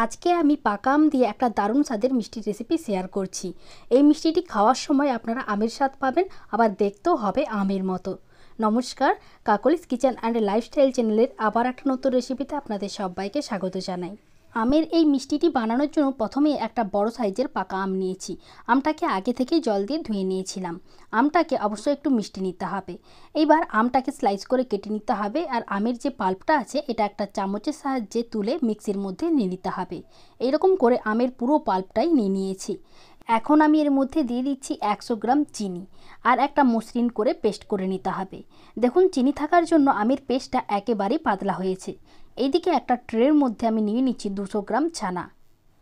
আজকে আমি পাকা আম দিয়ে একটা দারুণ স্বাদের মিষ্টির রেসিপি শেয়ার করছি। এই মিষ্টিটি খাওয়ার সময় আপনারা আমের স্বাদ পাবেন, আবার দেখতেও হবে আমের মতো। নমস্কার, কাকলিস কিচেন অ্যান্ড লাইফস্টাইল চ্যানেলের আবার একটা নতুন রেসিপিতে আপনাদের সবাইকে স্বাগত জানাই। আমের এই মিষ্টিটি বানানোর জন্য প্রথমে একটা বড় সাইজের পাকা আম নিয়েছি। আমটাকে আগে থেকেই জল দিয়ে ধুয়ে নিয়েছিলাম। আমটাকে অবশ্যই একটু মিষ্টি নিতে হবে। এইবার আমটাকে স্লাইস করে কেটে নিতে হবে, আর আমের যে পাল্পটা আছে এটা একটা চামচের সাহায্যে তুলে মিক্সির মধ্যে নিয়ে নিতে হবে। এইরকম করে আমের পুরো পাল্পটাই নিয়ে নিয়েছি। এখন আমি এর মধ্যে দিয়ে দিচ্ছি 100 গ্রাম চিনি, আর একটা মসৃণ করে পেস্ট করে নিতে হবে। দেখুন, চিনি থাকার জন্য আমের পেস্টটা একেবারেই পাতলা হয়েছে। এইদিকে একটা ট্রের মধ্যে আমি নিয়ে নিচ্ছি 200 গ্রাম ছানা।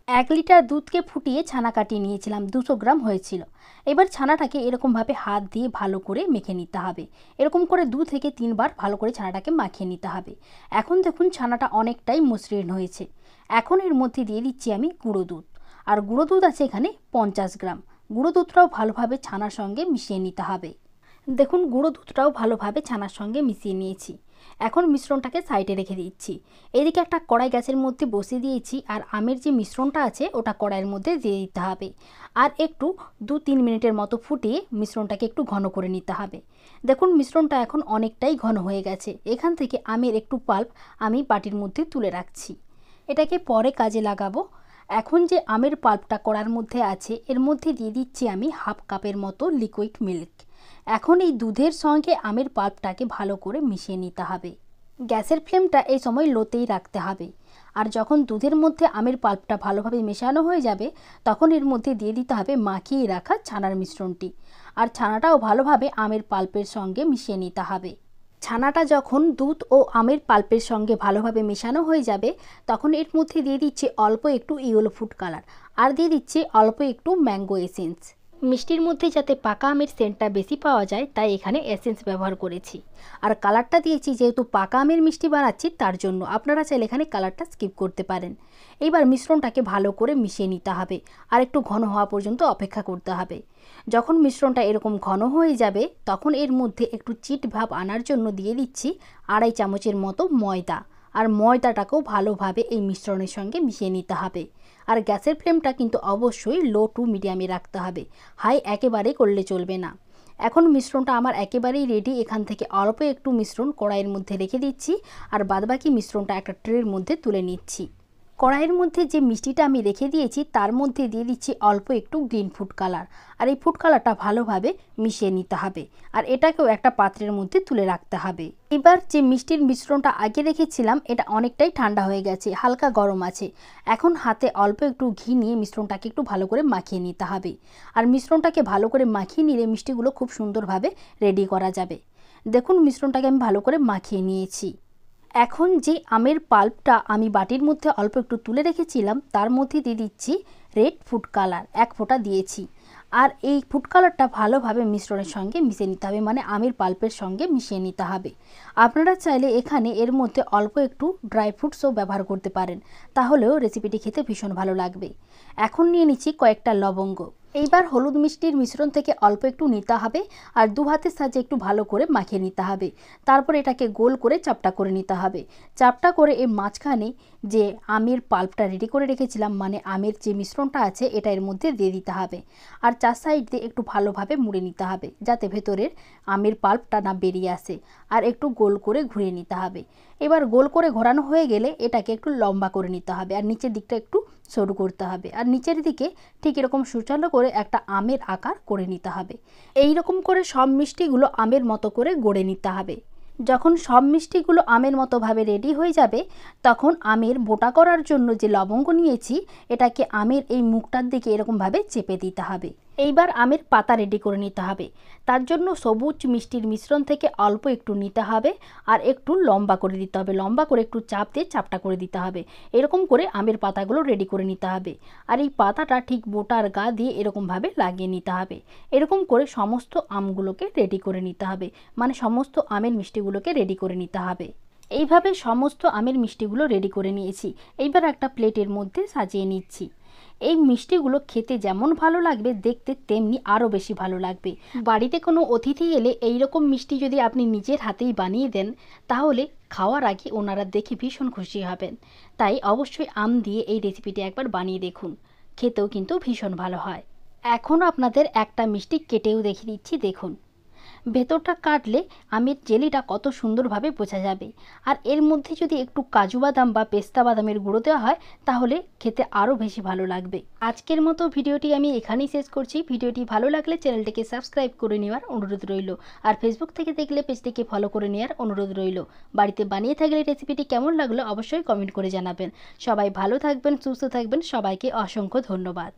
1 লিটার দুধকে ফুটিয়ে ছানা কাটিয়ে নিয়েছিলাম, 200 গ্রাম হয়েছিল। এবার ছানাটাকে এরকমভাবে হাত দিয়ে ভালো করে মেখে নিতে হবে। এরকম করে 2 থেকে 3 বার ভালো করে ছানাটাকে মাখিয়ে নিতে হবে। এখন দেখুন ছানাটা অনেকটাই মসৃণ হয়েছে। এখন এর মধ্যে দিয়ে দিচ্ছি আমি গুঁড়ো দুধ, আর গুঁড়ো দুধ আছে এখানে 50 গ্রাম। গুঁড়ো দুধটাও ভালোভাবে ছানার সঙ্গে মিশিয়ে নিতে হবে। দেখুন, গুঁড়ো দুধটাও ভালোভাবে ছানার সঙ্গে মিশিয়ে নিয়েছি। এখন মিশ্রণটাকে সাইডে রেখে দিচ্ছি। এদিকে একটা কড়াই গ্যাসের মধ্যে বসিয়ে দিয়েছি, আর আমের যে মিশ্রণটা আছে ওটা কড়াইয়ের মধ্যে দিয়ে দিতে হবে। আর একটু 2-3 মিনিটের মতো ফুটিয়ে মিশ্রণটাকে একটু ঘন করে নিতে হবে। দেখুন, মিশ্রণটা এখন অনেকটাই ঘন হয়ে গেছে। এখান থেকে আমের একটু পাল্প আমি বাটির মধ্যে তুলে রাখছি। এটাকে পরে কাজে লাগাবো। এখন যে আমের পাল্পটা কড়ার মধ্যে আছে এর মধ্যে দিয়ে দিচ্ছি আমি হাফ কাপের মতো লিকুইড মিল্ক। এখন এই দুধের সঙ্গে আমের পাল্পটাকে ভালো করে মিশিয়ে নিতে হবে। গ্যাসের ফ্লেমটা এই সময় লোতেই রাখতে হবে। আর যখন দুধের মধ্যে আমের পাল্পটা ভালোভাবে মেশানো হয়ে যাবে তখন এর মধ্যে দিয়ে দিতে হবে মাখিয়ে রাখা ছানার মিশ্রণটি। আর ছানাটাও ভালোভাবে আমের পাল্পের সঙ্গে মিশিয়ে নিতে হবে। ছানাটা যখন দুধ ও আমের পাল্পের সঙ্গে ভালোভাবে মেশানো হয়ে যাবে তখন এর মধ্যে দিয়ে দিচ্ছি অল্প একটু ইয়েলো ফুড কালার, আর দিয়ে দিচ্ছি অল্প একটু ম্যাঙ্গো এসেন্স। মিষ্টির মধ্যে যাতে পাকা আমের সেন্টটা বেশি পাওয়া যায় তাই এখানে এসেন্স ব্যবহার করেছি। আর কালারটা দিয়েছি যেহেতু পাকা আমের মিষ্টি বানাচ্ছি তার জন্য, আপনারা চাইলে এখানে কালারটা স্কিপ করতে পারেন। এইবার মিশ্রণটাকে ভালো করে মিশিয়ে নিতে হবে, আর একটু ঘন হওয়া পর্যন্ত অপেক্ষা করতে হবে। যখন মিশ্রণটা এরকম ঘন হয়ে যাবে তখন এর মধ্যে একটু চিট ভাব আনার জন্য দিয়ে দিচ্ছি 2.5 চামচের মতো ময়দা। আর ময়দাটাকেও ভালোভাবে এই মিশ্রণের সঙ্গে মিশিয়ে নিতে হবে। আর গ্যাসের ফ্লেমটা কিন্তু অবশ্যই লো টু মিডিয়ামে রাখতে হবে, হাই একেবারেই করলে চলবে না। এখন মিশ্রণটা আমার একেবারেই রেডি। এখান থেকে অল্প একটু মিশ্রণ কড়াইয়ের মধ্যে রেখে দিচ্ছি, আর বাদবাকি মিশ্রণটা একটা ট্রের মধ্যে তুলে নিচ্ছি। কড়াইয়ের মধ্যে যে মিষ্টিটা আমি রেখে দিয়েছি তার মধ্যে দিয়ে দিচ্ছি অল্প একটু গ্রিন ফুড কালার, আর এই ফুড কালারটা ভালোভাবে মিশিয়ে নিতে হবে। আর এটাকেও একটা পাত্রের মধ্যে তুলে রাখতে হবে। এবার যে মিষ্টির মিশ্রণটা আগে রেখেছিলাম এটা অনেকটাই ঠান্ডা হয়ে গেছে, হালকা গরম আছে। এখন হাতে অল্প একটু ঘি নিয়ে মিশ্রণটাকে একটু ভালো করে মাখিয়ে নিতে হবে। আর মিশ্রণটাকে ভালো করে মাখিয়ে নিলে মিষ্টিগুলো খুব সুন্দরভাবে রেডি করা যাবে। দেখুন, মিশ্রণটাকে আমি ভালো করে মাখিয়ে নিয়েছি। এখন যে আমের পাল্পটা আমি বাটির মধ্যে অল্প একটু তুলে রেখেছিলাম তার মধ্যে দিয়ে দিচ্ছি রেড ফুড কালার, 1 ফোঁটা দিয়েছি। আর এই ফুড কালারটা ভালোভাবে মিশ্রণের সঙ্গে মিশিয়ে নিতে হবে, মানে আমের পাল্পের সঙ্গে মিশিয়ে নিতে হবে। আপনারা চাইলে এখানে এর মধ্যে অল্প একটু ড্রাই ফ্রুটসও ব্যবহার করতে পারেন, তাহলেও রেসিপিটি খেতে ভীষণ ভালো লাগবে। এখন নিয়ে নিচ্ছি কয়েকটা লবঙ্গ। এইবার হলুদ মিষ্টির মিশ্রণ থেকে অল্প একটু নিতে হবে, আর 2 হাতের সাহায্যে একটু ভালো করে মাখিয়ে নিতে হবে। তারপর এটাকে গোল করে চাপটা করে নিতে হবে। চাপটা করে এর মাঝখানে যে আমের পাল্পটা রেডি করে রেখেছিলাম, মানে আমের যে মিশ্রণটা আছে এটা এর মধ্যে দিয়ে দিতে হবে। আর 4 সাইড দিয়ে একটু ভালোভাবে মুড়ে নিতে হবে যাতে ভেতরের আমের পাল্পটা না বেরিয়ে আসে। আর একটু গোল করে ঘুরিয়ে নিতে হবে। এবার গোল করে ঘোরানো হয়ে গেলে এটাকে একটু লম্বা করে নিতে হবে, আর নিচের দিকটা একটু সরু করতে হবে। আর নিচের দিকে ঠিক এরকম সুচালো করে একটা আমের আকার করে নিতে হবে। এই রকম করে সব মিষ্টিগুলো আমের মতো করে গড়ে নিতে হবে। যখন সব মিষ্টিগুলো আমের মতোভাবে রেডি হয়ে যাবে তখন আমের বোটা করার জন্য যে লবঙ্গ নিয়েছি এটাকে আমের এই মুখটার দিকে এরকমভাবে চেপে দিতে হবে। এইবার আমের পাতা রেডি করে নিতে হবে। তার জন্য সবুজ মিষ্টির মিশ্রণ থেকে অল্প একটু নিতে হবে, আর একটু লম্বা করে দিতে হবে। লম্বা করে একটু চাপ দিয়ে চাপটা করে দিতে হবে। এরকম করে আমের পাতাগুলো রেডি করে নিতে হবে। আর এই পাতাটা ঠিক বোটার গা দিয়ে এরকমভাবে লাগিয়ে নিতে হবে। এরকম করে সমস্ত আমগুলোকে রেডি করে নিতে হবে, মানে সমস্ত আমের মিষ্টিগুলোকে রেডি করে নিতে হবে। এইভাবে সমস্ত আমের মিষ্টিগুলো রেডি করে নিয়েছি। এইবার একটা প্লেটের মধ্যে সাজিয়ে নিচ্ছি। এই মিষ্টিগুলো খেতে যেমন ভালো লাগবে, দেখতে তেমনি আরও বেশি ভালো লাগবে। বাড়িতে কোনো অতিথি এলে এই রকম মিষ্টি যদি আপনি নিজের হাতেই বানিয়ে দেন, তাহলে খাওয়ার আগে ওনারা দেখে ভীষণ খুশি হবেন। তাই অবশ্যই আম দিয়ে এই রেসিপিটি একবার বানিয়ে দেখুন, খেতেও কিন্তু ভীষণ ভালো হয়। এখন আপনাদের একটা মিষ্টি কেটেও দেখিয়ে দিচ্ছি, দেখুন ভেতরটা কাটলে আমের জেলিটা কত সুন্দরভাবে বোঝা যাবে। আর এর মধ্যে যদি একটু কাজু বাদাম বা পেস্তা বাদামের গুঁড়ো দেওয়া হয়, তাহলে খেতে আরও বেশি ভালো লাগবে। আজকের মতো ভিডিওটি আমি এখানেই শেষ করছি। ভিডিওটি ভালো লাগলে চ্যানেলটিকে সাবস্ক্রাইব করে নেওয়ার অনুরোধ রইল। আর ফেসবুক থেকে দেখলে পেজটিকে ফলো করে নেওয়ার অনুরোধ রইল। বাড়িতে বানিয়ে থাকলে রেসিপিটি কেমন লাগলো অবশ্যই কমেন্ট করে জানাবেন। সবাই ভালো থাকবেন, সুস্থ থাকবেন। সবাইকে অসংখ্য ধন্যবাদ।